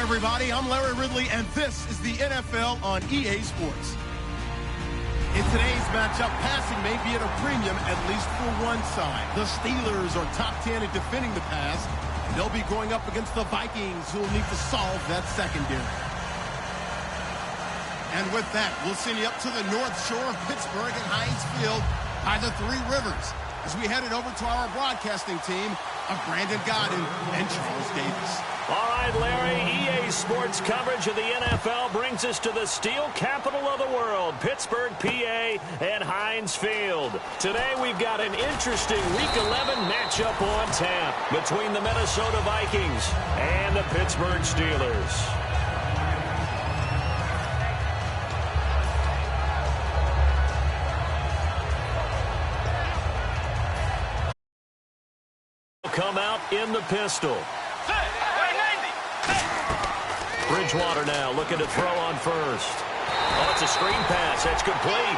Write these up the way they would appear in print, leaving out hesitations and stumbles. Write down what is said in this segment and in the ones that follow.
everybody. I'm Larry Ridley, and this is the NFL on EA Sports. In today's matchup, passing may be at a premium, at least for one side. The Steelers are top 10 at defending the pass. They'll be going up against the Vikings, who will need to solve that secondary. And with that, we'll send you up to the North Shore of Pittsburgh and Heinz Field by the Three Rivers, as we headed over to our broadcasting team of Brandon Godden and Charles Davis. All right, Larry, EA Sports coverage of the NFL brings us to the steel capital of the world, Pittsburgh, PA, and Heinz Field. Today we've got an interesting Week 11 matchup on tap between the Minnesota Vikings and the Pittsburgh Steelers. Come out in the pistol. Bridgewater now looking to throw on first. Oh, it's a screen pass. That's complete.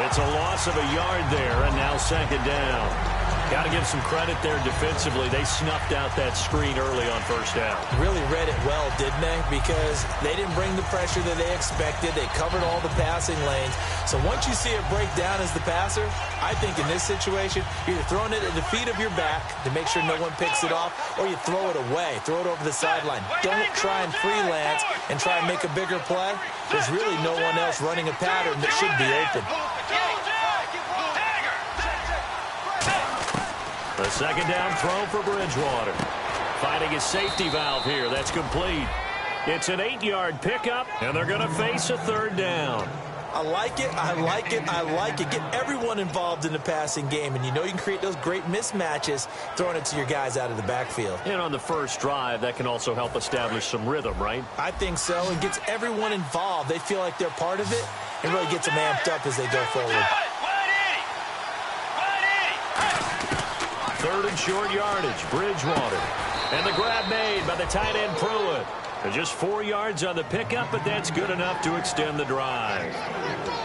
It's a loss of a yard there, and now second down. Got to give some credit there defensively. They snuffed out that screen early on first down. Really read it well, didn't they? Because they didn't bring the pressure that they expected. They covered all the passing lanes. So once you see it break down as the passer, I think in this situation, you're either throwing it at the feet of your back to make sure no one picks it off, or you throw it away, throw it over the sideline. Don't try and freelance and try and make a bigger play. There's really no one else running a pattern that should be open. The second down throw for Bridgewater. Finding his safety valve here. That's complete. It's an 8-yard pickup, and they're going to face a third down. I like it, I like it, I like it. Get everyone involved in the passing game, and you know you can create those great mismatches throwing it to your guys out of the backfield. And on the first drive, that can also help establish some rhythm, right? I think so. It gets everyone involved. They feel like they're part of it, and really gets them amped up as they go forward. Third and short yardage, Bridgewater. And the grab made by the tight end Pruitt. Just 4 yards on the pickup, but that's good enough to extend the drive.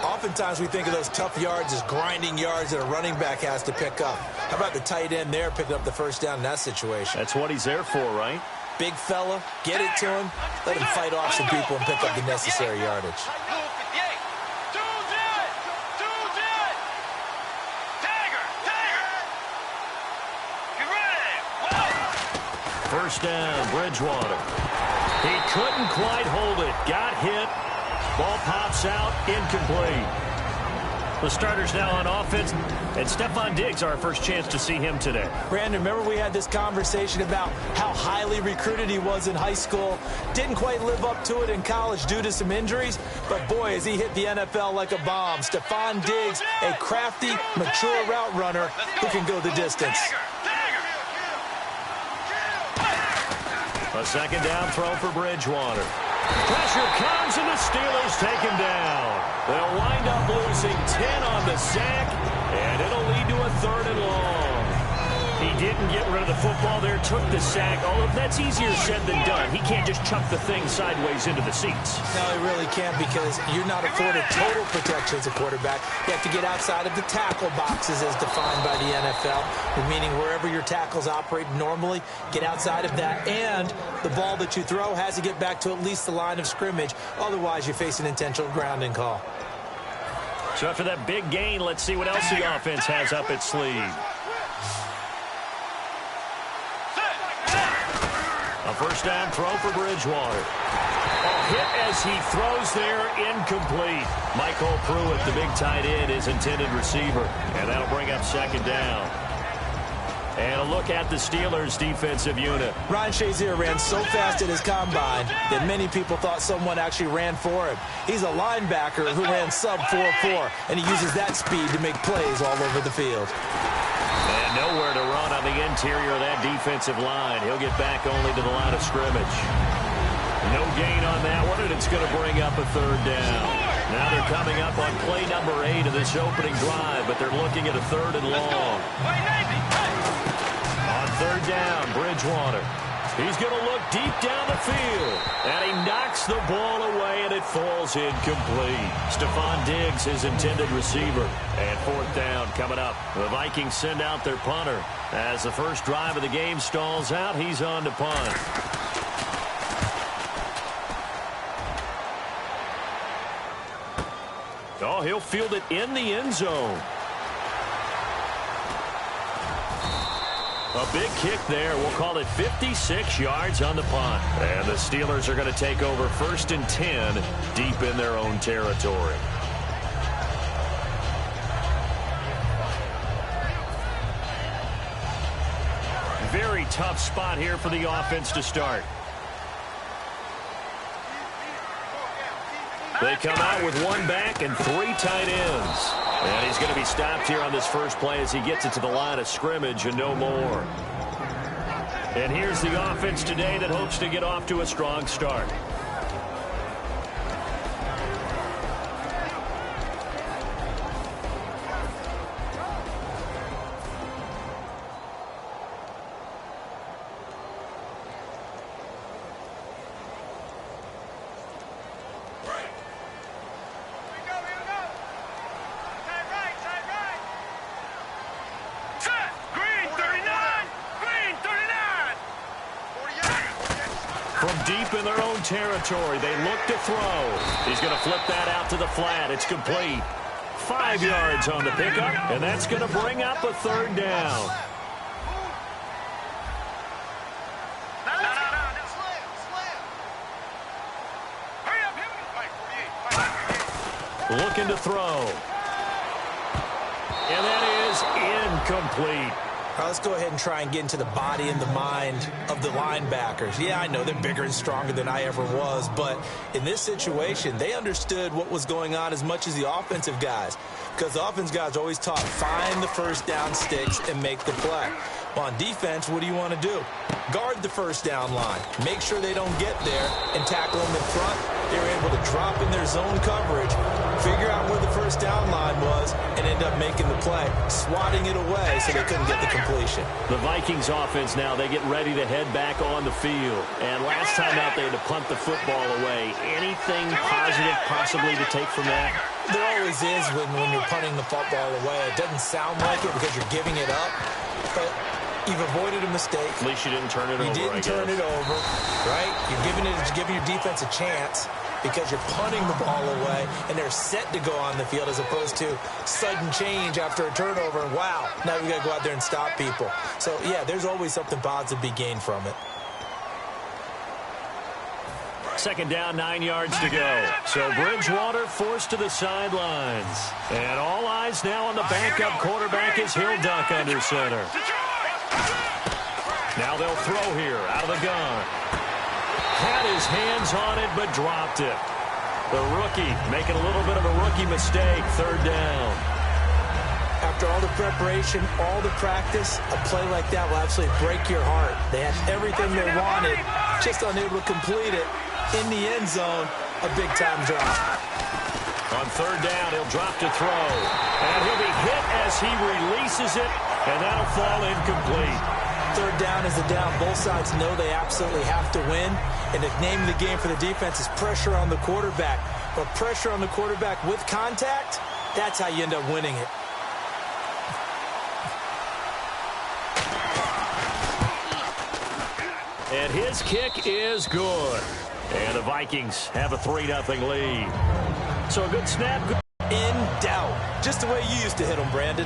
Oftentimes we think of those tough yards as grinding yards that a running back has to pick up. How about the tight end there picking up the first down in that situation? That's what he's there for, right? Big fella, get it to him, let him fight off some people and pick up the necessary yardage. First down, Bridgewater. He couldn't quite hold it. Got hit. Ball pops out, incomplete. The starters now on offense, and Stephon Diggs, our first chance to see him today. Brandon, remember we had this conversation about how highly recruited he was in high school. Didn't quite live up to it in college due to some injuries, but boy, has he hit the NFL like a bomb. Stephon Diggs, a crafty, mature route runner who can go the distance. A second down throw for Bridgewater. Pressure comes, and the Steelers take him down. They'll wind up losing 10 on the sack, and it'll lead to a third and long. He didn't get rid of the football there, took the sack. Although that's easier said than done. He can't just chuck the thing sideways into the seats. No, he really can't, because you're not afforded total protection as a quarterback. You have to get outside of the tackle boxes as defined by the NFL, meaning wherever your tackles operate normally, get outside of that. And the ball that you throw has to get back to at least the line of scrimmage. Otherwise, you face an intentional grounding call. So after that big gain, let's see what else the offense has up its sleeve. A first down throw for Bridgewater. A hit as he throws there, incomplete. Michael Pruitt, the big tight end, is intended receiver. And that'll bring up second down. And a look at the Steelers' defensive unit. Ryan Shazier ran so fast at his combine that many people thought someone actually ran for him. He's a linebacker who ran sub 4.4, and he uses that speed to make plays all over the field. And nowhere to run on the interior of that defensive line. He'll get back only to the line of scrimmage. No gain on that one, and it's going to bring up a third down. Now they're coming up on play number 8 of this opening drive, but they're looking at a third and long. On third down, Bridgewater. He's going to look deep down the field, and he knocks the ball away, and it falls incomplete. Stephon Diggs, his intended receiver. And fourth down coming up. The Vikings send out their punter. As the first drive of the game stalls out, he's on to punt. Oh, he'll field it in the end zone. A big kick there. We'll call it 56 yards on the punt. And the Steelers are going to take over 1st and 10 deep in their own territory. Very tough spot here for the offense to start. They come out with one back and 3 tight ends. And he's going to be stopped here on this first play as he gets it to the line of scrimmage and no more. And here's the offense today that hopes to get off to a strong start. In their own territory, they look to throw. He's going to flip that out to the flat. It's complete. 5 yards on the pickup, and that's going to bring up a 3rd down. Looking to throw. And that is incomplete. All right, let's go ahead and try and get into the body and the mind of the linebackers. Yeah, I know they're bigger and stronger than I ever was, but in this situation, they understood what was going on as much as the offensive guys, because the offensive guys always taught find the first down sticks and make the play. Well, on defense, what do you want to do? Guard the first down line. Make sure they don't get there and tackle them in front. They were able to drop in their zone coverage, figure out where the first down line was, and end up making the play, swatting it away so they couldn't get the completion. The Vikings offense now, they get ready to head back on the field. And last time out, they had to punt the football away. Anything positive possibly to take from that? There always is when you're punting the football away. It doesn't sound like it because you're giving it up, but you've avoided a mistake. At least you didn't turn it over, You didn't turn it over, right? You're giving your defense a chance because you're punting the ball away, and they're set to go on the field as opposed to sudden change after a turnover. And wow, now we got to go out there and stop people. So, yeah, there's always something positive to be gained from it. 2nd down, 9 yards to go. So Bridgewater forced to the sidelines. And all eyes now on the backup quarterback as he'll duck under center. Now they'll throw here out of the gun. Had his hands on it, but dropped it. The rookie making a little bit of a rookie mistake. 3rd down. After all the preparation, all the practice, a play like that will absolutely break your heart. They had everything they wanted, just unable to complete it. In the end zone, a big-time drop. On 3rd down, he'll drop to throw. And he'll be hit as he releases it, and that'll fall incomplete. 3rd down is the down. Both sides know they absolutely have to win. And the name of the game for the defense is pressure on the quarterback. But pressure on the quarterback with contact, that's how you end up winning it. And his kick is good. And the Vikings have a 3-0 lead. So a good snap. In doubt. Just the way you used to hit them, Brandon.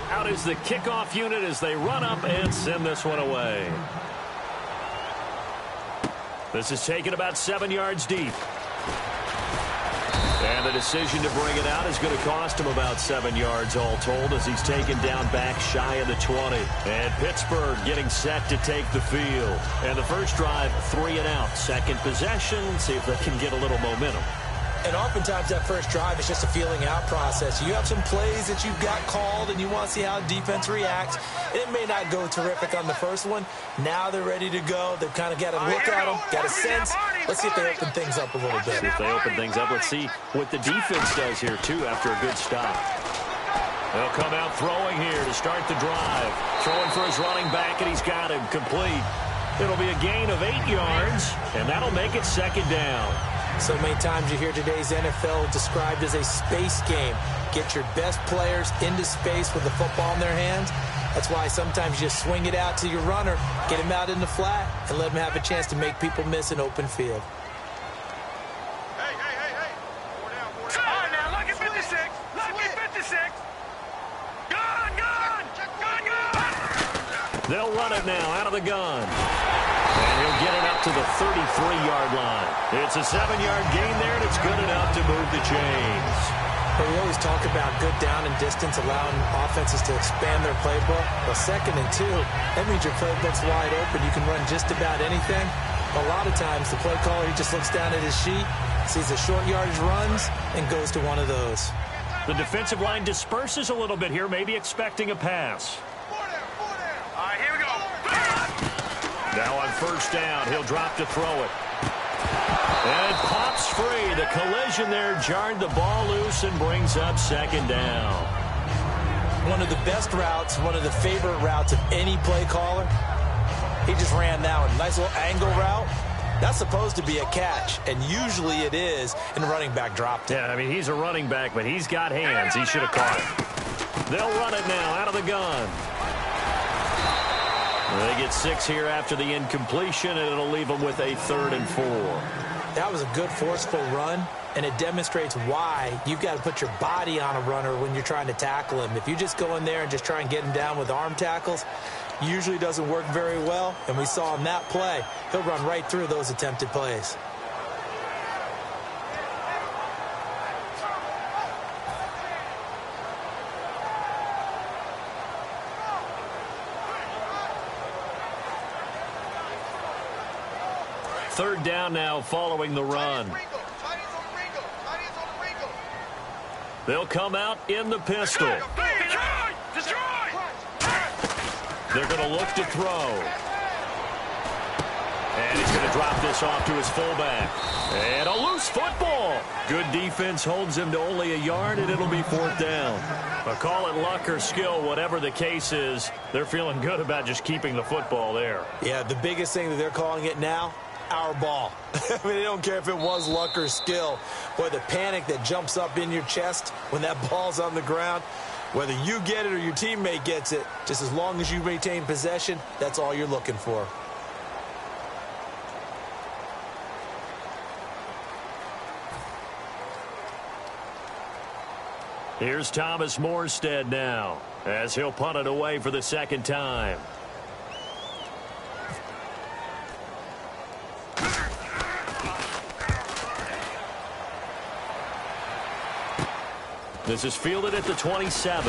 Out is the kickoff unit as they run up and send this one away. This is taken about 7 yards deep. And the decision to bring it out is going to cost him about 7 yards all told as he's taken down back shy of the 20. And Pittsburgh getting set to take the field. And the first drive, 3 and out. Second possession, see if they can get a little momentum. And oftentimes that first drive is just a feeling out process. You have some plays that you've got called and you want to see how defense reacts. It may not go terrific on the first one. Now they're ready to go. They've kind of got a look at them, got a sense. Let's see if they open things up a little bit. See if they open things up. Let's see what the defense does here, too, after a good stop. They'll come out throwing here to start the drive. Throwing for his running back, and he's got him complete. It'll be a gain of 8 yards, and that'll make it 2nd down. So many times you hear today's NFL described as a space game. Get your best players into space with the football in their hands. That's why sometimes you just swing it out to your runner, get him out in the flat, and let him have a chance to make people miss an open field. Hey. All right, now, look at 56. Look at 56. Gun. They'll run it now out of the gun. And he'll get it up to the 33-yard line. It's a 7-yard gain there, and it's good enough to move the chains. But we always talk about good down and distance, allowing offenses to expand their playbook. Well, 2nd and 2, that means your playbook's wide open. You can run just about anything. A lot of times, the play caller, he just looks down at his sheet, sees the short yardage runs, and goes to one of those. The defensive line disperses a little bit here, maybe expecting a pass. All right, here we go. Now on 1st down, he'll drop to throw it. And pops free. The collision there jarred the ball loose and brings up 2nd down. One of the best routes, one of the favorite routes of any play caller. He just ran that one. Nice little angle route. That's supposed to be a catch, and usually it is, and the running back dropped it. Yeah, I mean, he's a running back, but he's got hands. He should have caught it. They'll run it now out of the gun. They get 6 here after the incompletion, and it'll leave them with a 3rd and 4. That was a good forceful run, and it demonstrates why you've got to put your body on a runner when you're trying to tackle him. If you just go in there and just try and get him down with arm tackles, usually doesn't work very well, and we saw in that play, he'll run right through those attempted plays. Third down now following the run. They'll come out in the pistol. They're going to look to throw. And he's going to drop this off to his fullback. And a loose football. Good defense holds him to only a yard, and it'll be 4th down. But call it luck or skill, whatever the case is, they're feeling good about just keeping the football there. Yeah, the biggest thing that they're calling it now, our ball. I mean, they don't care if it was luck or skill. Boy, the panic that jumps up in your chest when that ball's on the ground, whether you get it or your teammate gets it, just as long as you maintain possession, that's all you're looking for. Here's Thomas Morstead now, as he'll punt it away for the 2nd time. This is fielded at the 27.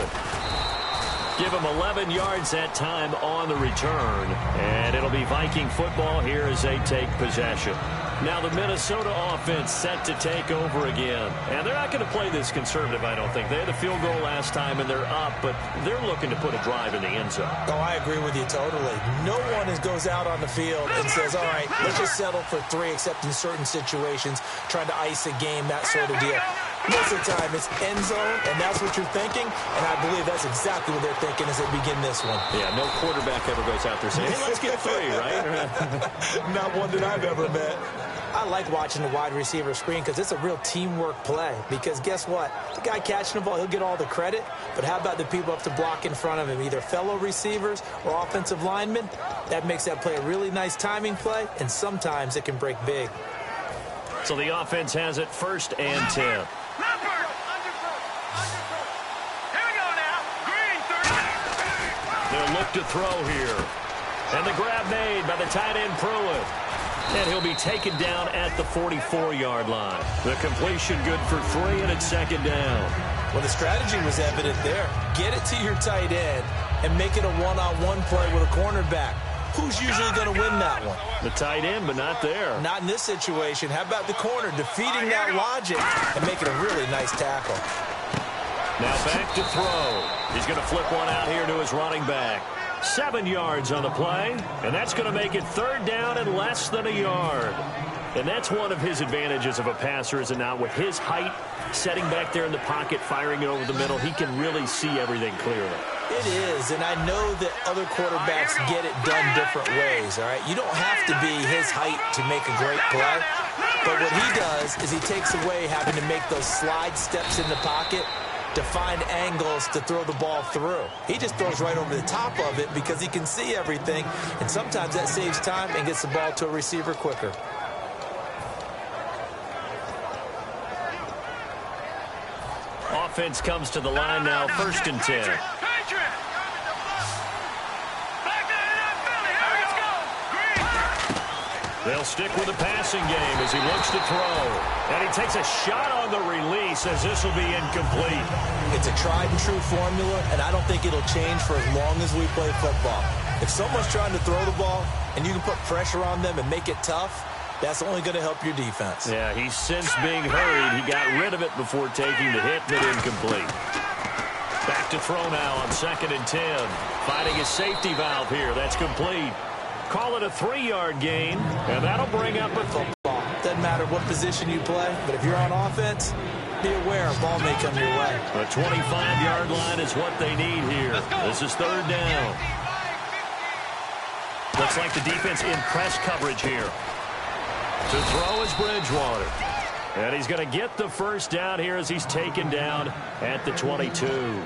Give him 11 yards that time on the return. And it'll be Viking football here as they take possession. Now the Minnesota offense set to take over again. And they're not going to play this conservative, I don't think. They had a field goal last time, and they're up, but they're looking to put a drive in the end zone. Oh, I agree with you totally. No one goes out on the field and says, all right, let's just settle for 3, except in certain situations, trying to ice a game, that sort of deal. Most of the time, it's end zone, and that's what you're thinking, and I believe that's exactly what they're thinking as they begin this one. Yeah, no quarterback ever goes out there saying, hey, let's get 3, right? Not one that I've ever met. I like watching the wide receiver screen because it's a real teamwork play. Because guess what? The guy catching the ball, he'll get all the credit. But how about the people up to block in front of him, either fellow receivers or offensive linemen? That makes that play a really nice timing play, and sometimes it can break big. So the offense has it 1st and 10. They'll look to throw here. And the grab made by the tight end Pruitt. And he'll be taken down at the 44-yard line. The completion good for 3, and it's 2nd down. Well, the strategy was evident there. Get it to your tight end and make it a one-on-one play with a cornerback. Who's usually going to win that one? The tight end, but not there. Not in this situation. How about the corner defeating that logic and making a really nice tackle? Now back to throw. He's going to flip one out here to his running back. 7 yards on the play, and that's going to make it 3rd down and less than a yard. And that's one of his advantages of a passer, is it not? With his height, setting back there in the pocket, firing it over the middle, he can really see everything clearly. It is, and I know that other quarterbacks get it done different ways, all right? You don't have to be his height to make a great play, But what he does is he takes away having to make those slide steps in the pocket to find angles to throw the ball through. He just throws right over the top of it because he can see everything, and sometimes that saves time and gets the ball to a receiver quicker. Offense comes to the line now, 1st and 10. They'll stick with the passing game as he looks to throw. And he takes a shot on the release as this will be incomplete. It's a tried and true formula, and I don't think it'll change for as long as we play football. If someone's trying to throw the ball and you can put pressure on them and make it tough, that's only going to help your defense. Yeah, he's since being hurried. He got rid of it before taking the hit, but incomplete. Back to throw now on 2nd and 10. Finding his safety valve here. That's complete. Call it a 3-yard gain, and that'll bring up a football. Doesn't matter what position you play, but if you're on offense, be aware a ball may come your way. The 25-yard line is what they need here. This is 3rd down. Looks like the defense in press coverage here. To throw is Bridgewater. And he's going to get the 1st down here as he's taken down at the 22.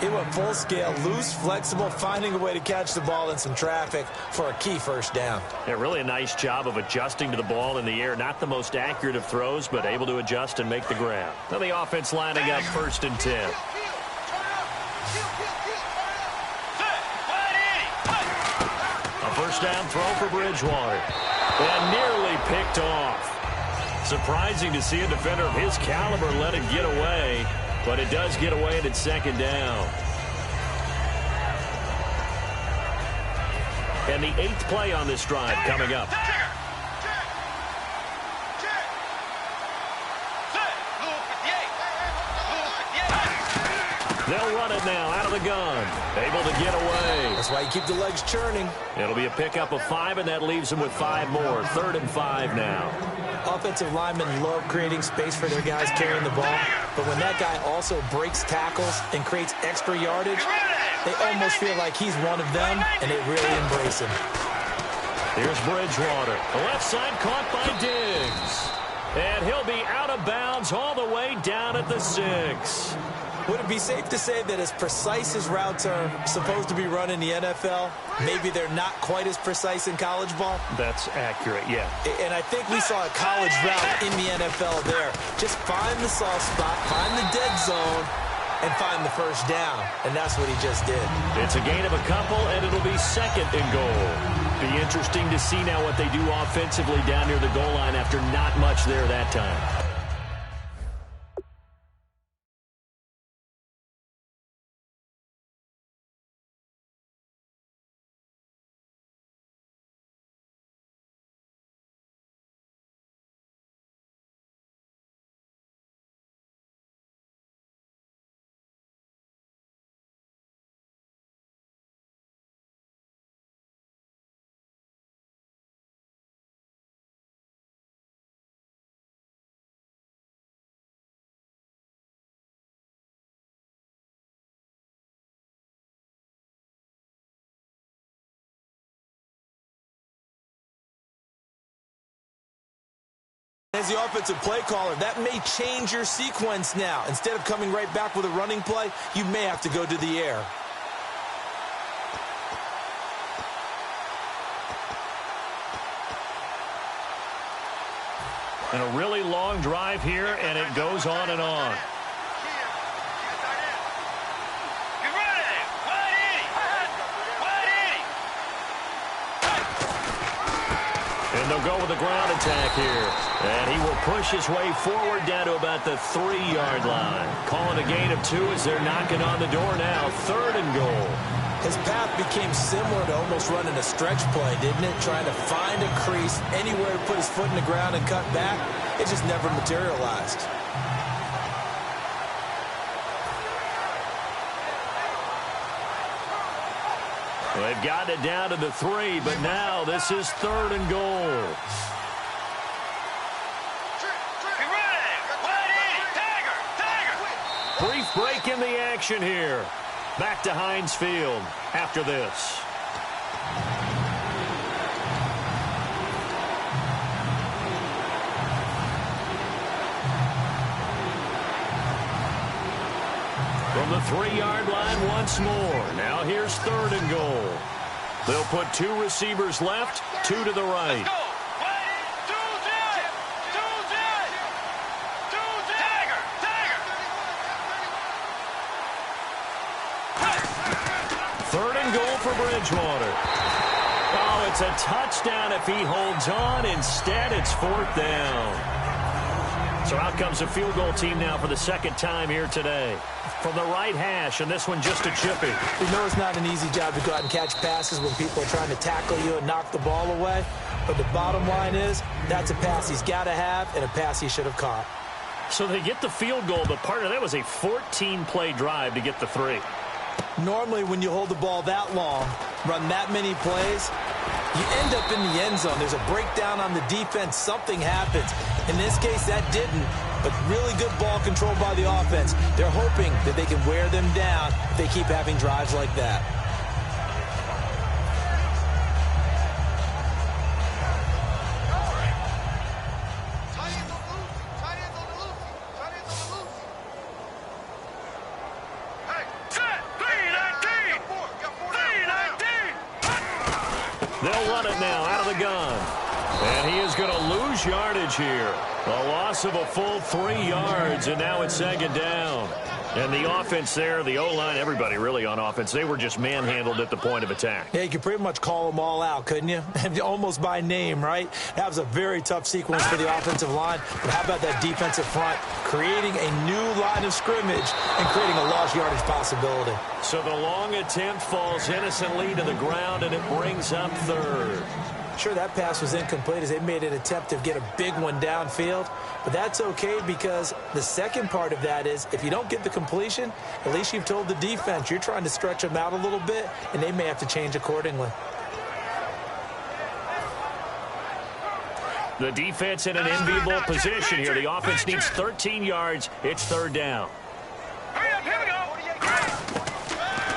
He went full scale, loose, flexible, finding a way to catch the ball in some traffic for a key 1st down. Yeah, really a nice job of adjusting to the ball in the air. Not the most accurate of throws, but able to adjust and make the grab. Now the offense lining up 1st and 10. A 1st down throw for Bridgewater. And nearly picked off. Surprising to see a defender of his caliber let it get away. But it does get away, and it's 2nd down. And the 8th play on this drive coming up. They'll run it now out of the gun. Able to get away. That's why you keep the legs churning. It'll be a pickup of 5, and that leaves them with 5 more. 3rd and 5 now. Offensive linemen love creating space for their guys carrying the ball, but when that guy also breaks tackles and creates extra yardage, they almost feel like he's one of them, and they really embrace him. Here's Bridgewater. The left side caught by Diggs. And he'll be out of bounds all the way down at the 6. Would it be safe to say that as precise as routes are supposed to be run in the NFL, maybe they're not quite as precise in college ball? That's accurate, yeah. And I think we saw a college route in the NFL there. Just find the soft spot, find the dead zone, and find the 1st down. And that's what he just did. It's a gain of a couple, and it'll be 2nd and goal. Be interesting to see now what they do offensively down near the goal line after not much there that time. As the offensive play caller, that may change your sequence now. Instead of coming right back with a running play, you may have to go to the air. And a really long drive here, and it goes on and on. And they'll go with the ground attack here. And he will push his way forward down to about the 3-yard line. Calling a gain of 2 as they're knocking on the door now. 3rd and goal. His path became similar to almost running a stretch play, didn't it? Trying to find a crease, anywhere to put his foot in the ground and cut back. It just never materialized. They've gotten it down to the 3, but now this is 3rd and goal. Brief break in the action here. Back to Heinz Field after this. From the 3-yard line once more. Now here's 3rd and goal. They'll put 2 receivers left, 2 to the right. Let's go. 3rd and goal for Bridgewater. Oh, it's a touchdown if he holds on. Instead, it's 4th down. So out comes a field goal team now for the 2nd time here today. From the right hash, and this one just a chippy. You know it's not an easy job to go out and catch passes when people are trying to tackle you and knock the ball away. But the bottom line is, that's a pass he's got to have and a pass he should have caught. So they get the field goal, but part of that was a 14-play drive to get the 3. Normally, when you hold the ball that long, run that many plays, you end up in the end zone. There's a breakdown on the defense. Something happens. In this case, that didn't, but really good ball control by the offense. They're hoping that they can wear them down if they keep having drives like that. They'll run it now out of the gun. And he is going to lose yardage here. A loss of a full 3 yards, and now it's 2nd down. And the offense there, the O-line, everybody really on offense, they were just manhandled at the point of attack. Yeah, you could pretty much call them all out, couldn't you? Almost by name, right? That was a very tough sequence for the offensive line. But how about that defensive front creating a new line of scrimmage and creating a lost yardage possibility? So the long attempt falls innocently to the ground, and it brings up 3rd. Sure, that pass was incomplete as they made an attempt to get a big one downfield. But that's okay because the second part of that is if you don't get the completion, at least you've told the defense you're trying to stretch them out a little bit, and they may have to change accordingly. The defense in an enviable position here. The offense needs 13 yards. It's 3rd down. Here we go.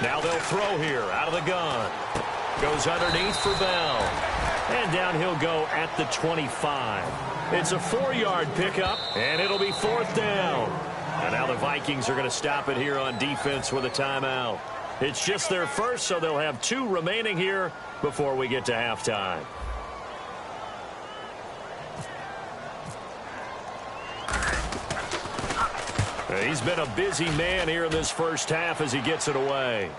Now they'll throw here out of the gun. Goes underneath for Bell. And down he'll go at the 25. It's a 4-yard pickup, and it'll be 4th down. And now the Vikings are going to stop it here on defense with a timeout. It's just their first, so they'll have 2 remaining here before we get to halftime. He's been a busy man here in this first half as he gets it away.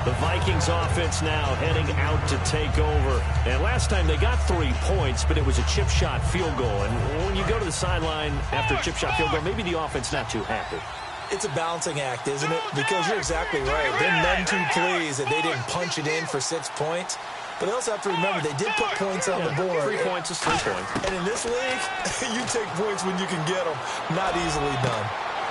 The Vikings offense now heading out to take over. And last time they got 3 points, but it was a chip shot field goal. And when you go to the sideline after a chip shot field goal, maybe the offense not too happy. It's a balancing act, isn't it? Because you're exactly right. They're none too pleased that they didn't punch it in for 6 points. But they also have to remember they did put points on the board. 3 points is 3 points. And in this league, you take points when you can get them. Not easily done.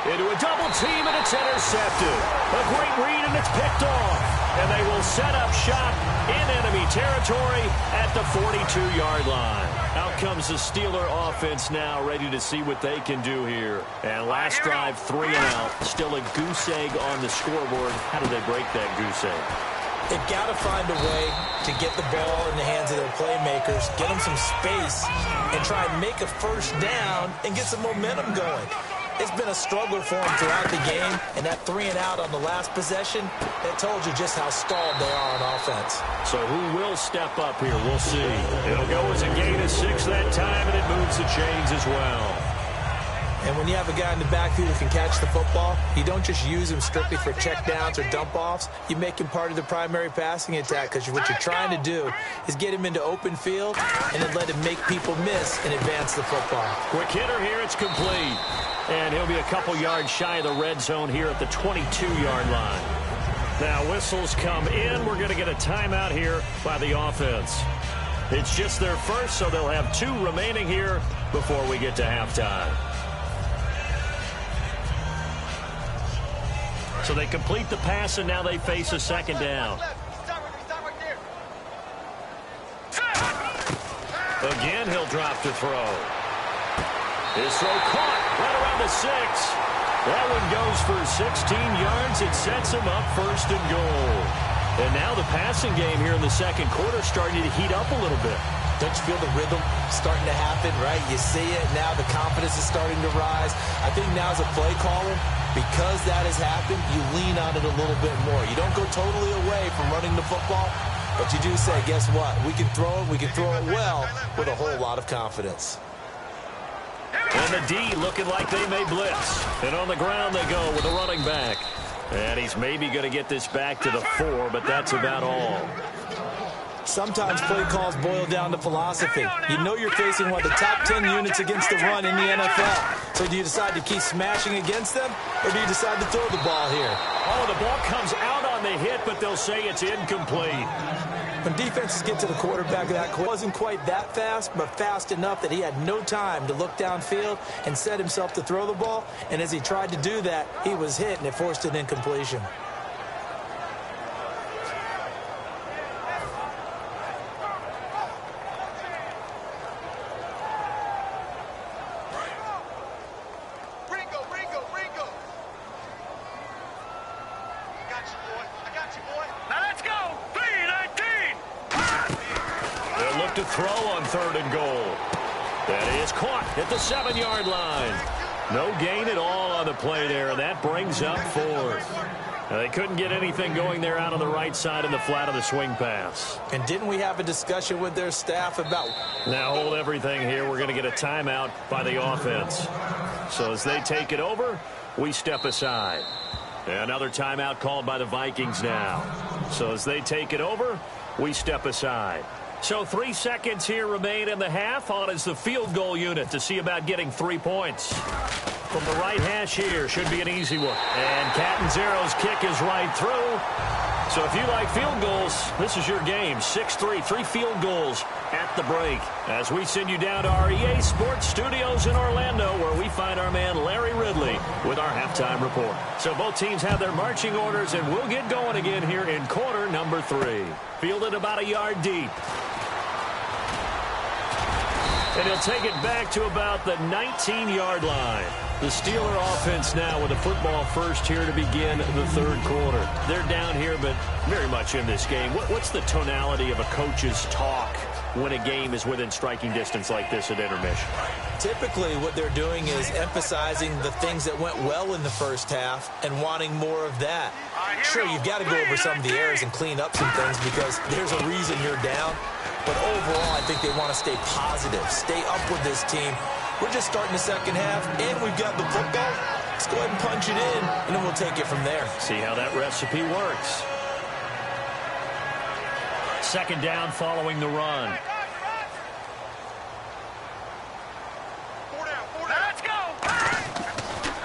Into a double team, and it's intercepted. A great read, and it's picked off. And they will set up shop in enemy territory at the 42-yard line. Out comes the Steeler offense now, ready to see what they can do here. And last drive, 3 and out. Still a goose egg on the scoreboard. How do they break that goose egg? They've got to find a way to get the ball in the hands of their playmakers, get them some space, and try and make a first down and get some momentum going. It's been a struggle for them throughout the game, and that 3 and out on the last possession, that told you just how stalled they are on offense. So who will step up here? We'll see. It'll go as a gain of 6 that time, and it moves the chains as well. And when you have a guy in the backfield who can catch the football, you don't just use him strictly for checkdowns or dump-offs. You make him part of the primary passing attack because what you're trying to do is get him into open field and then let him make people miss and advance the football. Quick hitter here. It's complete. And he'll be a couple yards shy of the red zone here at the 22-yard line. Now whistles come in. We're going to get a timeout here by the offense. It's just their first, so they'll have 2 remaining here before we get to halftime. So they complete the pass, and now they face a 2nd down. Again, he'll drop to throw. His throw caught right around the 6. That one goes for 16 yards. It sets him up 1st and goal. And now the passing game here in the second quarter starting to heat up a little bit. Don't you feel the rhythm starting to happen, right? You see it now. The confidence is starting to rise. I think now as a play caller, because that has happened, you lean on it a little bit more. You don't go totally away from running the football, but you do say, guess what? We can throw it well with a whole lot of confidence. And the D looking like they may blitz. And on the ground they go with a running back. And he's maybe going to get this back to the 4, but that's about all. Sometimes play calls boil down to philosophy. You know you're facing one of the top 10 units against the run in the NFL. So do you decide to keep smashing against them, or do you decide to throw the ball here? Oh, the ball comes out on the hit, but they'll say it's incomplete. When defenses get to the quarterback, that wasn't quite that fast, but fast enough that he had no time to look downfield and set himself to throw the ball. And as he tried to do that, he was hit, and it forced an incompletion. To throw on 3rd and goal. That is caught at the 7-yard line. No gain at all on the play there, and that brings up 4th. They couldn't get anything going there out on the right side in the flat of the swing pass. And didn't we have a discussion with their staff about... Now hold everything here. We're going to get a timeout by the offense. So as they take it over, we step aside. Another timeout called by the Vikings now. So as they take it over, we step aside. So 3 seconds here remain in the half. On is the field goal unit to see about getting 3 points. From the right hash here, should be an easy one. And Catanzaro's kick is right through. So if you like field goals, this is your game. 6-3, 3 field goals at the break. As we send you down to our EA Sports Studios in Orlando, where we find our man Larry Ridley with our halftime report. So both teams have their marching orders, and we'll get going again here in quarter number 3. Fielded about a yard deep. And he'll take it back to about the 19-yard line. The Steeler offense now with the football first here to begin the 3rd quarter. They're down here, but very much in this game. What's the tonality of a coach's talk when a game is within striking distance like this at intermission? Typically, what they're doing is emphasizing the things that went well in the first half and wanting more of that. Sure, you've got to go over some of the errors and clean up some things because there's a reason you're down. But overall, I think they want to stay positive, stay up with this team. We're just starting the second half, and we've got the football. Let's go ahead and punch it in, and then we'll take it from there. See how that recipe works. 2nd down following the run. Let's go.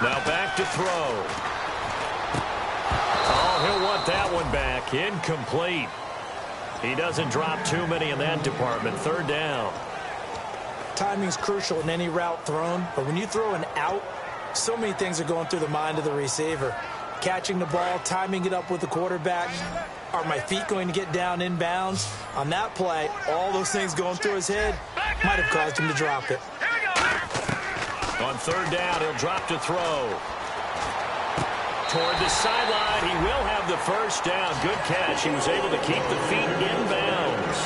Now back to throw. Oh, he'll want that one back. Incomplete. He doesn't drop too many in that department. 3rd down. Timing's crucial in any route thrown, but when you throw an out, so many things are going through the mind of the receiver. Catching the ball, timing it up with the quarterback. Are my feet going to get down inbounds? On that play, all those things going through his head might have caused him to drop it. On 3rd down, he'll drop to throw. Toward the sideline, he will have the first down. Good catch. He was able to keep the feet inbounds.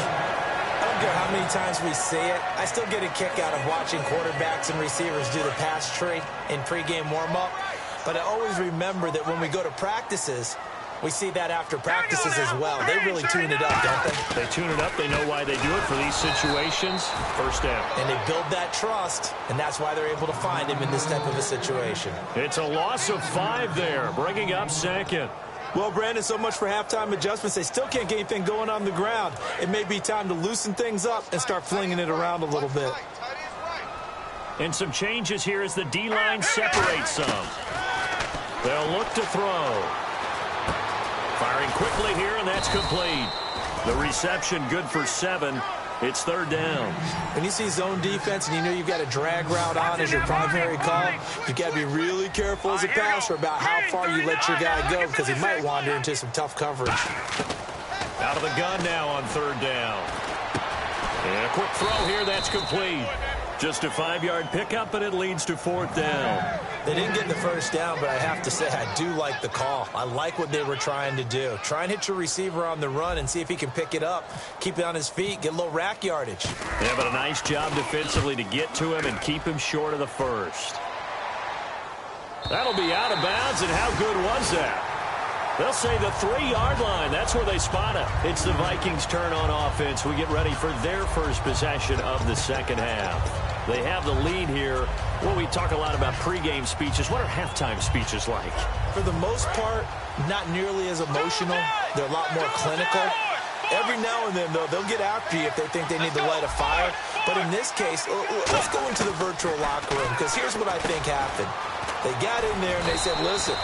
I don't care how many times we see it. I still get a kick out of watching quarterbacks and receivers do the pass tree in pregame warm-up. But I always remember that when we go to practices, we see that after practices as well. They really tune it up, don't they? They tune it up. They know why they do it for these situations. First down. And they build that trust, and that's why they're able to find him in this type of a situation. It's a loss of 5 there, bringing up 2nd. Well, Brandon, so much for halftime adjustments. They still can't get anything going on the ground. It may be time to loosen things up and start flinging it around a little bit. And some changes here as the D-line separates some. They'll look to throw. Firing quickly here, and that's complete. The reception good for 7. It's 3rd down. When you see zone defense and you know you've got a drag route on as your primary call, you've got to be really careful as a passer about how far you let your guy go because he might wander into some tough coverage. Out of the gun now on 3rd down. And a quick throw here, that's complete. Just a 5-yard pickup, and it leads to 4th down. They didn't get the first down, but I have to say I do like the call. I like what they were trying to do. Try and hit your receiver on the run and see if he can pick it up, keep it on his feet, get a little rack yardage. Yeah, but a nice job defensively to get to him and keep him short of the first. That'll be out of bounds, and how good was that? They'll say the 3-yard line. That's where they spot it. It's the Vikings' turn on offense. We get ready for their first possession of the second half. They have the lead here. Well, we talk a lot about pregame speeches. What are halftime speeches like? For the most part, not nearly as emotional. They're a lot more clinical. Every now and then, though, they'll get after you if they think they need to light a fire. But in this case, let's go into the virtual locker room, because here's what I think happened. They got in there and they said, listen,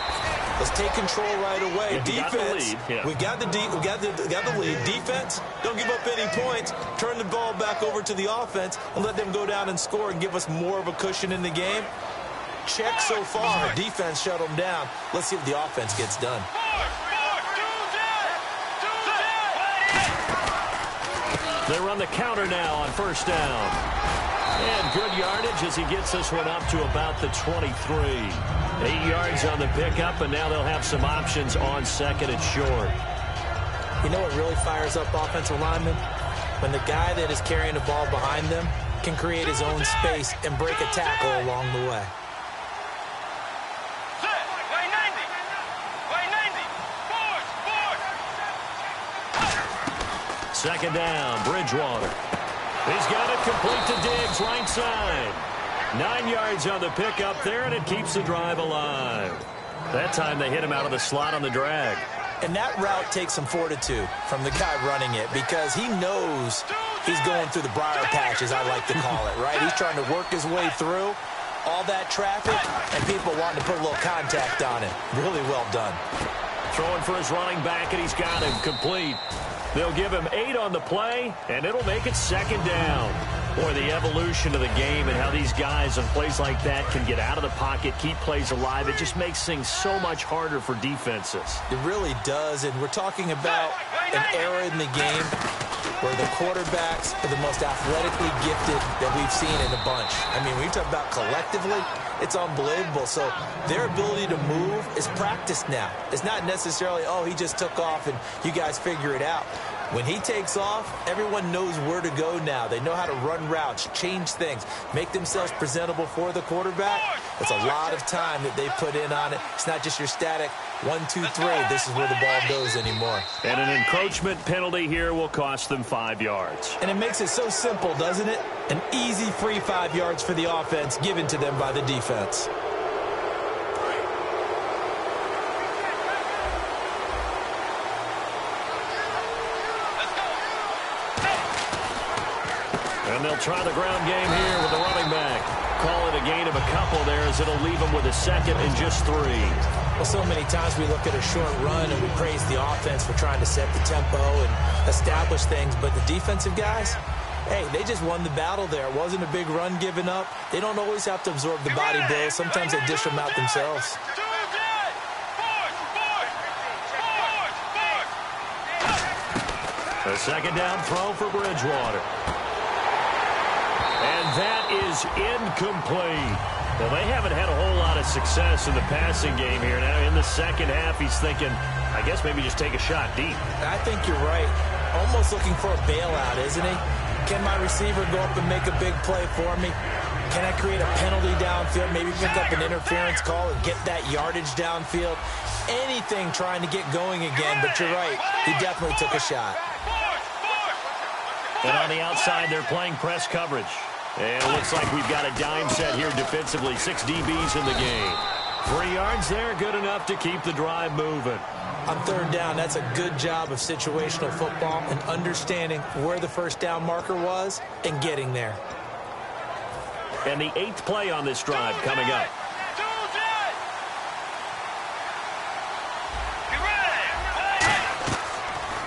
let's take control right away. Defense, we got the lead. Defense, don't give up any points. Turn the ball back over to the offense and let them go down and score and give us more of a cushion in the game. Check so far. Defense shut them down. Let's see if the offense gets done. They run the counter now on first down. And good yardage as he gets this one up to about the 23. 8 yards on the pickup, and now they'll have some options on second and short. You know what really fires up offensive linemen? When the guy that is carrying the ball behind them can create his own space and break a tackle along the way. Second down, Bridgewater. He's got it complete to Diggs, right side. 9 yards on the pickup there, and it keeps the drive alive. That time they hit him out of the slot on the drag. And that route takes some fortitude from the guy running it, because he knows he's going through the briar patch, as I like to call it, right? He's trying to work his way through all that traffic, and people wanting to put a little contact on it. Really well done. Throwing for his running back, and he's got him complete. They'll give him 8 on the play, and it'll make it second down. Boy, the evolution of the game and how these guys on plays like that can get out of the pocket, keep plays alive, it just makes things so much harder for defenses. It really does, and we're talking about an era in the game where the quarterbacks are the most athletically gifted that we've seen in a bunch. I mean, when you talk about collectively, it's unbelievable. So their ability to move is practiced now. It's not necessarily, oh, he just took off and you guys figure it out. When he takes off, everyone knows where to go now. They know how to run routes, change things, make themselves presentable for the quarterback. It's a lot of time that they put in on it. It's not just your static 1, 2, 3. This is where the ball goes anymore. And an encroachment penalty here will cost them 5 yards. And it makes it so simple, doesn't it? An easy free 5 yards for the offense given to them by the defense. And they'll try the ground game here with the running back. Call it a gain of a couple there, as it'll leave them with a second and just 3. Well, so many times we look at a short run and we praise the offense for trying to set the tempo and establish things, but the defensive guys, hey, they just won the battle there. It wasn't a big run given up. They don't always have to absorb the body blows. Sometimes they dish them out themselves. A second down throw for Bridgewater. And that is incomplete. Well, they haven't had a whole lot of success in the passing game here. Now in the second half, he's thinking, I guess maybe just take a shot deep. I think you're right. Almost looking for a bailout, isn't he? Can my receiver go up and make a big play for me? Can I create a penalty downfield, maybe pick up an interference call and get that yardage downfield? Anything trying to get going again, but you're right. He definitely took a shot. And on the outside, they're playing press coverage. And it looks like we've got a dime set here defensively. 6 DBs in the game. 3 yards there, good enough to keep the drive moving. On third down, that's a good job of situational football and understanding where the first down marker was and getting there. And the 8th play on this drive coming up.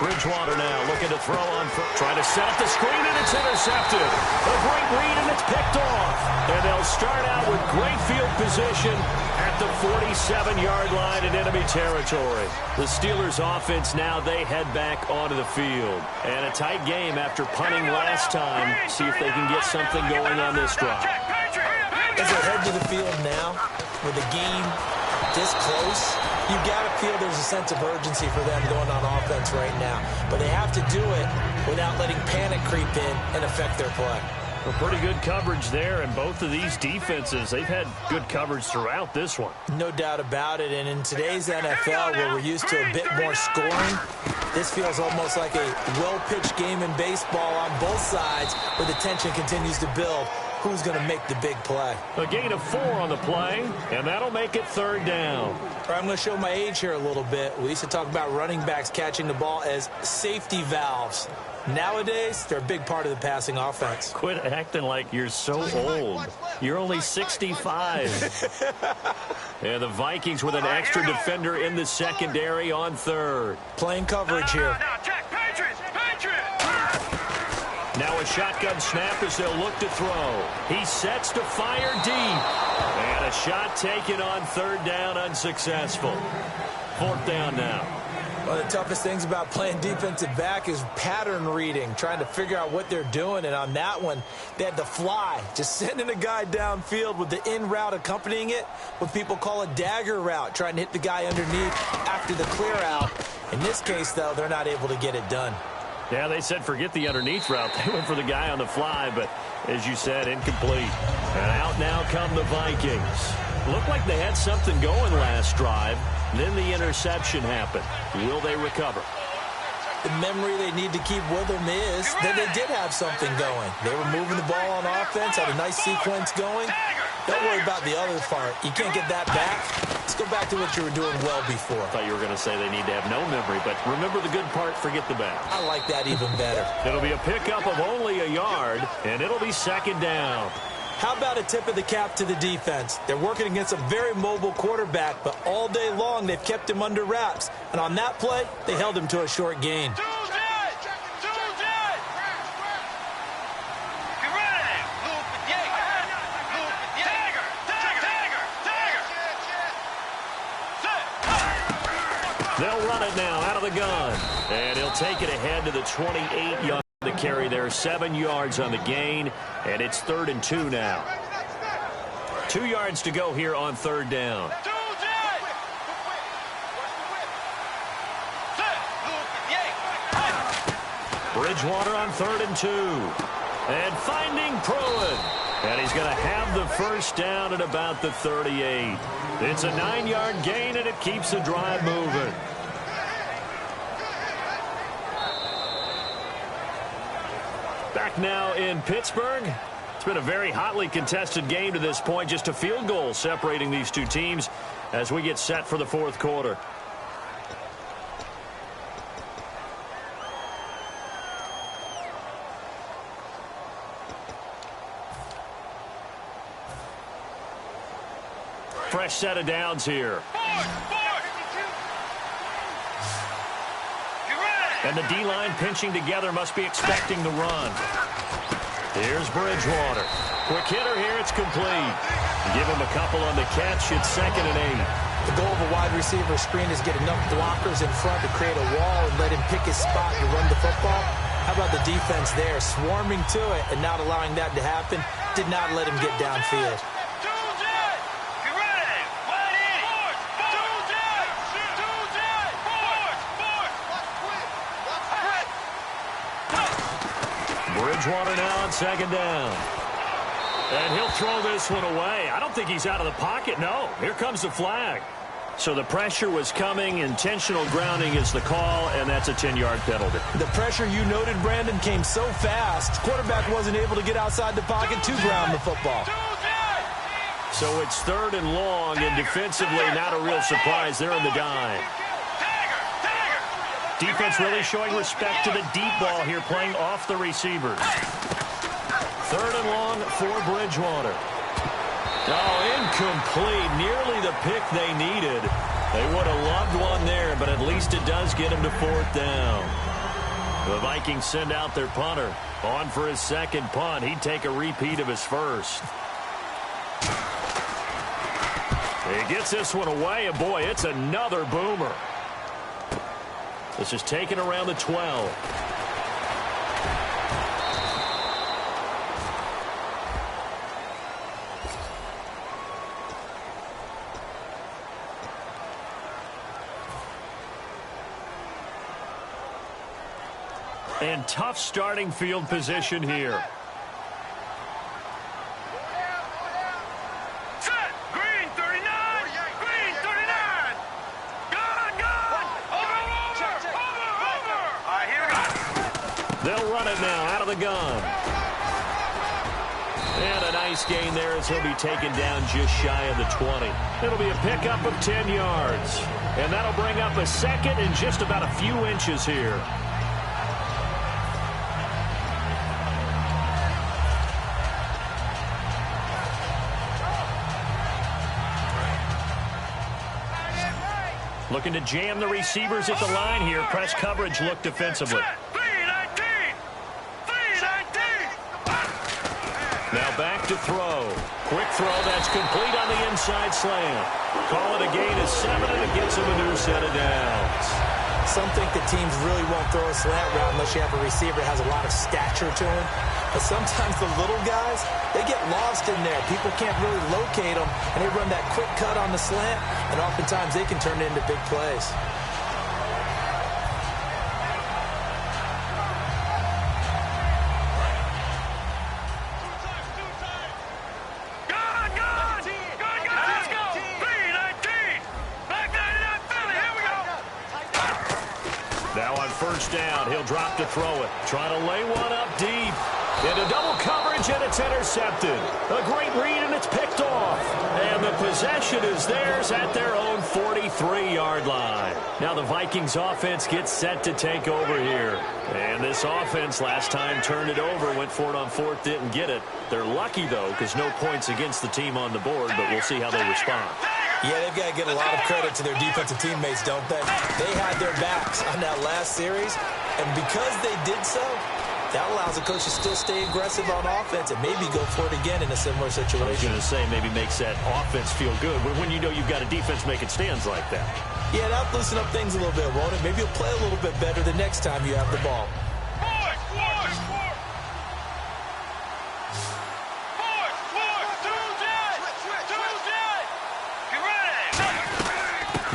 Bridgewater now looking to throw on, trying to set up the screen, and it's intercepted. A great read, and it's picked off. And they'll start out with great field position at the 47-yard line in enemy territory. The Steelers offense now, they head back onto the field. And a tight game after punting last time. See if they can get something going on this drive. As they head to the field now, with the game this close, you've got to feel there's a sense of urgency for them going on offense right now. But they have to do it without letting panic creep in and affect their play. Well, pretty good coverage there, and both of these defenses, they've had good coverage throughout this one. No doubt about it, and in today's NFL, where we're used to a bit more scoring, this feels almost like a well-pitched game in baseball on both sides, where the tension continues to build. Who's going to make the big play? A gain of 4 on the play, and that'll make it 3rd down. I'm going to show my age here a little bit. We used to talk about running backs catching the ball as safety valves. Nowadays, they're a big part of the passing offense. Quit acting like you're so old. You're only 65. And the Vikings with an extra defender in the secondary on 3rd. Playing coverage here. Now a shotgun snap as they'll look to throw. He sets to fire deep. And a shot taken on 3rd down, unsuccessful. 4th down now. One of the toughest things about playing defensive back is pattern reading, trying to figure out what they're doing. And on that one, they had to fly, just sending a guy downfield with the in route accompanying it, what people call a dagger route, trying to hit the guy underneath after the clear out. In this case, though, they're not able to get it done. Yeah, they said forget the underneath route. They went for the guy on the fly, but as you said, incomplete. And out now come the Vikings. Looked like they had something going last drive. Then the interception happened. Will they recover? The memory they need to keep with them is that they did have something going. They were moving the ball on offense, had a nice sequence going. Don't worry about the other part. You can't get that back. Let's go back to what you were doing well before. I thought you were going to say they need to have no memory, but remember the good part, forget the bad. I like that even better. It'll be a pickup of only a yard, and it'll be 2nd down. How about a tip of the cap to the defense? They're working against a very mobile quarterback, but all day long they've kept him under wraps. And on that play, they held him to a short gain. They'll run it now out of the gun. And he'll take it ahead to the 28-yard the carry there. 7 yards on the gain. And it's 3rd and 2 now. 2 yards to go here on 3rd down. Bridgewater on 3rd and 2. And finding Pruitt. And he's going to have the 1st down at about the 38. It's a 9-yard gain, and it keeps the drive moving. Back now in Pittsburgh. It's been a very hotly contested game to this point. Just a field goal separating these two teams as we get set for the 4th quarter. Fresh set of downs here. And the D-line pinching together, must be expecting the run. Here's Bridgewater. Quick hitter here, it's complete. Give him a couple on the catch, it's 2nd and 8. The goal of a wide receiver screen is get enough blockers in front to create a wall and let him pick his spot to run the football. How about the defense there, swarming to it and not allowing that to happen? Did not let him get downfield. Bridgewater now on 2nd down. And he'll throw this one away. I don't think he's out of the pocket. No, here comes the flag. So the pressure was coming. Intentional grounding is the call, and that's a 10-yard penalty. The pressure you noted, Brandon, came so fast. Quarterback wasn't able to get outside the pocket to ground the football. So it's 3rd and long, and defensively not a real surprise. They're in the dime. Defense really showing respect to the deep ball here, playing off the receivers. 3rd and long for Bridgewater. Oh, incomplete. Nearly the pick they needed. They would have loved one there, but at least it does get him to 4th down. The Vikings send out their punter. On for his second punt. He'd take a repeat of his first. He gets this one away, and boy, it's another boomer. This is taken around the 12. And tough starting field position here. Set. Green 39. Green 39. Gun. Over. All right, here we go. They'll run it now out of the gun. And a nice gain there as he'll be taken down just shy of the 20. It'll be a pickup of 10 yards. And that'll bring up a second and just about a few inches here. Looking to jam the receivers at the line here. Press coverage look defensively. Now back to throw. Quick throw that's complete on the inside slant. Call it a gain of 7, and it gets him a new set of downs. Some think the teams really won't throw a slant route unless you have a receiver that has a lot of stature to him. But sometimes the little guys, they get lost in there. People can't really locate them, and they run that quick cut on the slant, and oftentimes they can turn it into big plays. First down, he'll drop to throw it. Trying to lay one up deep. Into double coverage, and it's intercepted. A great read, and it's picked off. And the possession is theirs at their own 43-yard line. Now the Vikings offense gets set to take over here. And this offense last time turned it over, went for it on fourth, didn't get it. They're lucky, though, because no points against the team on the board, but we'll see how they respond. Yeah, they've got to give a lot of credit to their defensive teammates, don't they? They had their backs on that last series, and because they did so, that allows the coach to still stay aggressive on offense and maybe go for it again in a similar situation. I was going to say, maybe makes that offense feel good when you know you've got a defense making stands like that. Yeah, that'll loosen up things a little bit, won't it? Maybe you'll play a little bit better the next time you have the ball.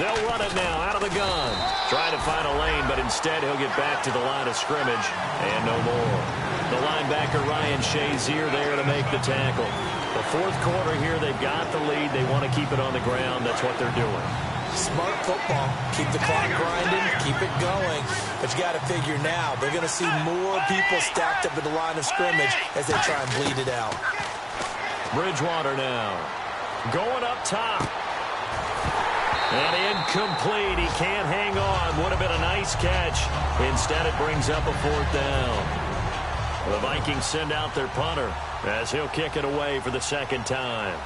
They'll run it now out of the gun. Trying to find a lane, but instead he'll get back to the line of scrimmage and no more. The linebacker Ryan Shazier there to make the tackle. The fourth quarter here, they've got the lead. They want to keep it on the ground. That's what they're doing. Smart football. Keep the clock grinding, keep it going. But you got to figure now, they're going to see more people stacked up at the line of scrimmage as they try and bleed it out. Bridgewater now. Going up top. And incomplete. He can't hang on. Would have been a nice catch. Instead, it brings up a fourth down. The Vikings send out their punter as he'll kick it away for the second time.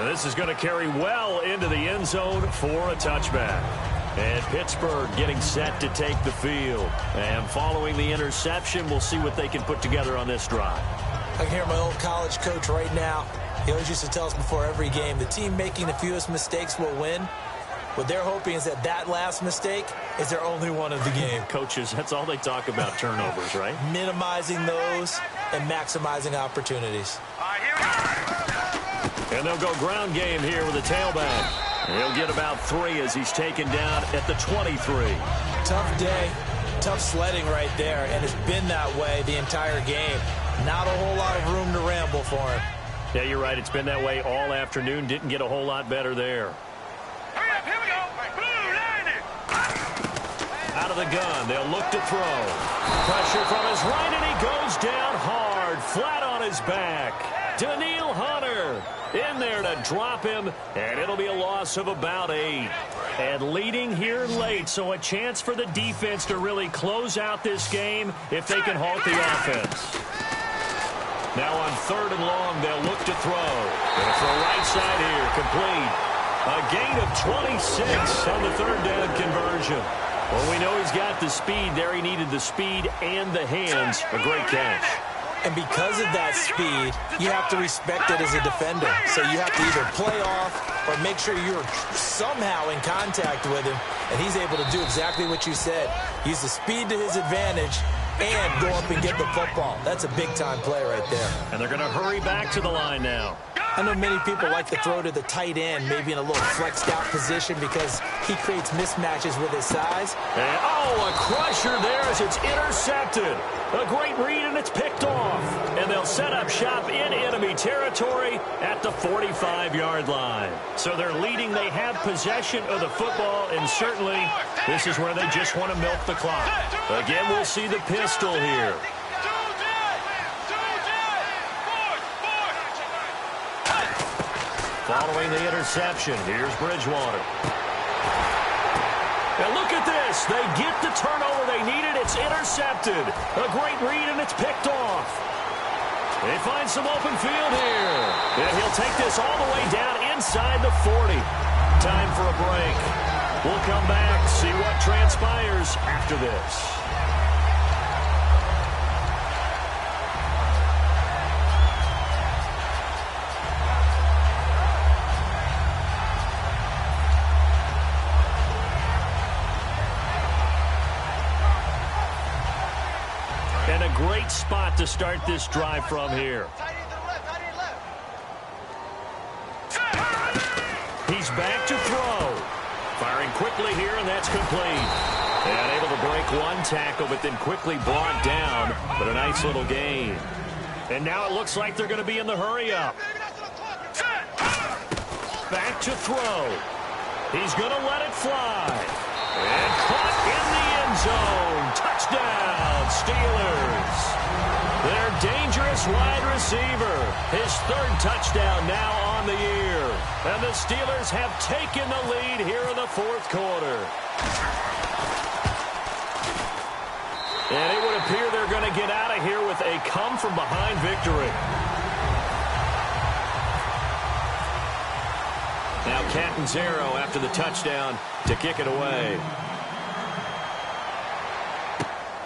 This is going to carry well into the end zone for a touchback. And Pittsburgh getting set to take the field. And following the interception, we'll see what they can put together on this drive. I can hear my old college coach right now. He always used to tell us before every game, the team making the fewest mistakes will win. What they're hoping is that last mistake is their only one of the game. Coaches, that's all they talk about, turnovers, right? Minimizing those and maximizing opportunities. And they'll go ground game here with a tailback. He'll get about 3 as he's taken down at the 23. Tough day, tough sledding right there, and it's been that way the entire game. Not a whole lot of room to ramble for him. Yeah, you're right. It's been that way all afternoon. Didn't get a whole lot better there. Hurry up, here we go. Blue 90. Out of the gun, they'll look to throw. Pressure from his right, and he goes down hard, flat on his back. Daniil Hunter in there to drop him, and it'll be a loss of about 8. And leading here late, so a chance for the defense to really close out this game if they can halt the offense. Now on 3rd and long, they'll look to throw. Going to throw right side here, complete. A gain of 26 on the 3rd down conversion. Well, we know he's got the speed there. He needed the speed and the hands. A great catch. And because of that speed, you have to respect it as a defender. So you have to either play off or make sure you're somehow in contact with him. And he's able to do exactly what you said. Use the speed to his advantage and go up and get the football. That's a big-time play right there. And they're going to hurry back to the line now. I know many people like to throw to the tight end, maybe in a little flexed out position because he creates mismatches with his size. And, a crusher there as it's intercepted. A great read, and it's picked off. And they'll set up shop in enemy territory at the 45-yard line. So they're leading. They have possession of the football, and certainly this is where they just want to milk the clock. Again, we'll see the pistol here. Following the interception, here's Bridgewater. And look at this. They get the turnover they needed. It's intercepted. A great read, and it's picked off. They find some open field here. And he'll take this all the way down inside the 40. Time for a break. We'll come back, see what transpires after this. And a great spot to start this drive from here. He's back to throw. Firing quickly here, and that's complete. And able to break one tackle, but then quickly brought down. But a nice little gain. And now it looks like they're going to be in the hurry-up. Back to throw. He's going to let it fly. And caught in the end zone. Touchdown, Steelers. Their dangerous wide receiver. His 3rd touchdown now on the year. And the Steelers have taken the lead here in the 4th quarter. And it would appear they're going to get out of here with a come-from-behind victory. Now Catanzaro after the touchdown to kick it away.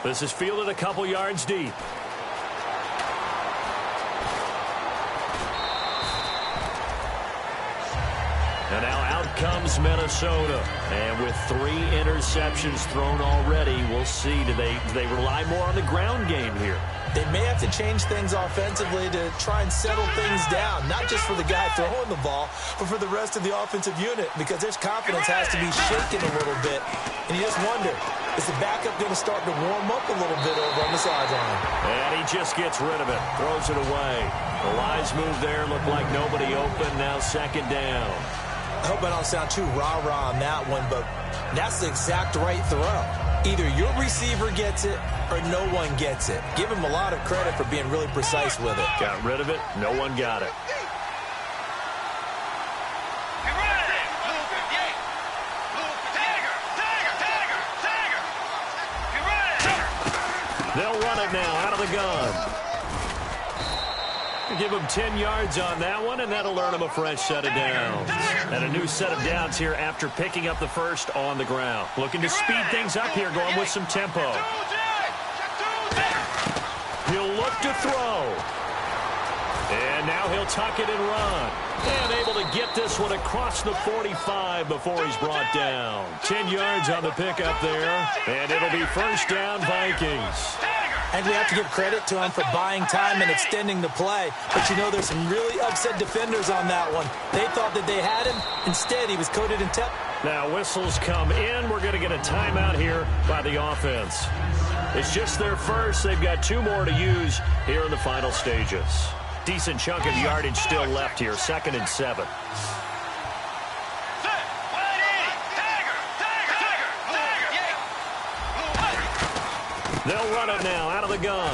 This is fielded a couple yards deep. And now out comes Minnesota. And with 3 interceptions thrown already, we'll see. Do they rely more on the ground game here? They may have to change things offensively to try and settle things down, not just for the guy throwing the ball, but for the rest of the offensive unit, because their confidence has to be shaken a little bit. And you just wonder, is the backup going to start to warm up a little bit over on the sideline? And he just gets rid of it, throws it away. The lines move there, look like nobody open, now 2nd down. I hope I don't sound too rah-rah on that one, but that's the exact right throw. Either your receiver gets it or no one gets it. Give him a lot of credit for being really precise with it. Got rid of it. No one got it. They'll run it now out of the gun. Give him 10 yards on that one, and that'll earn him a fresh set of downs. And a new set of downs here after picking up the first on the ground. Looking to speed things up here, going with some tempo. He'll look to throw. And now he'll tuck it and run. And able to get this one across the 45 before he's brought down. 10 yards on the pickup there. And it'll be 1st down, Vikings. And we have to give credit to him for buying time and extending the play. But, you know, there's some really upset defenders on that one. They thought that they had him. Instead, he was coated in tape. Now, whistles come in. We're going to get a timeout here by the offense. It's just their first. They've got 2 more to use here in the final stages. Decent chunk of yardage still left here. 2nd and 7. They'll run it now out of the gun.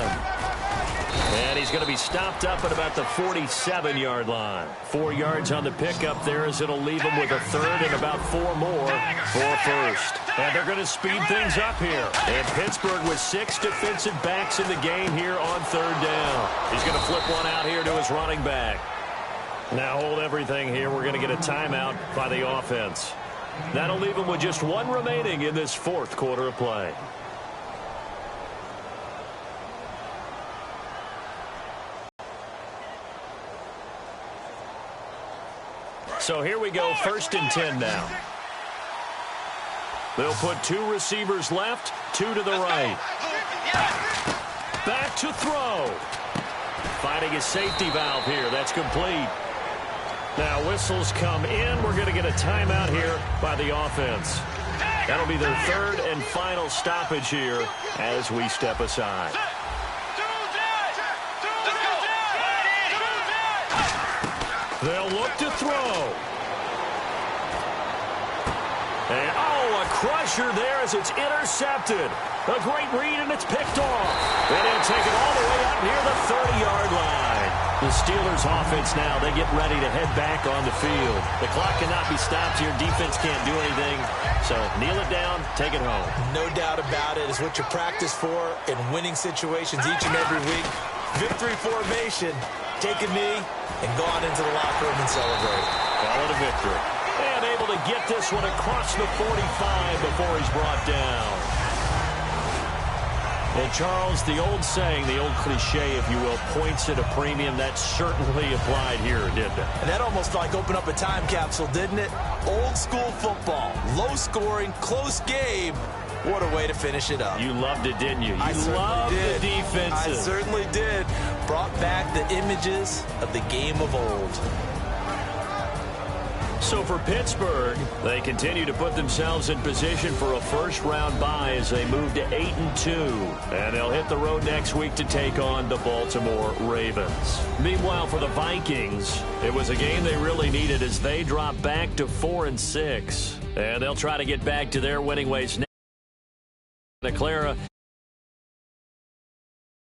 And he's going to be stopped up at about the 47-yard line. 4 yards on the pickup there as it'll leave him with a third and about 4 more for first. And they're going to speed things up here. And Pittsburgh with 6 defensive backs in the game here on third down. He's going to flip one out here to his running back. Now hold everything here. We're going to get a timeout by the offense. That'll leave him with just 1 remaining in this fourth quarter of play. So here we go, 1st and 10 now. They'll put 2 receivers left, 2 to the right. Back to throw. Finding his safety valve here. That's complete. Now whistles come in. We're going to get a timeout here by the offense. That'll be their 3rd and final stoppage here as we step aside. They'll look to throw. And, a crusher there as it's intercepted. A great read, and it's picked off. And he'll take it all the way up near the 30-yard line. The Steelers' offense now, they get ready to head back on the field. The clock cannot be stopped here. Defense can't do anything. So kneel it down, take it home. No doubt about it. It's what you practice for in winning situations each and every week. Victory formation. Take a knee and go on into the locker room and celebrate. Call it a victory. And able to get this one across the 45 before he's brought down. And Charles, the old saying, the old cliche, if you will, points at a premium, that certainly applied here, didn't it? And that almost like opened up a time capsule, didn't it? Old school football, low scoring, close game. What a way to finish it up. You loved it, didn't you? I loved the defenses. I certainly did. Brought back the images of the game of old. So for Pittsburgh, they continue to put themselves in position for a first-round bye as they move to 8-2. And they'll hit the road next week to take on the Baltimore Ravens. Meanwhile, for the Vikings, it was a game they really needed as they drop back to 4-6. And they'll try to get back to their winning ways next. Clara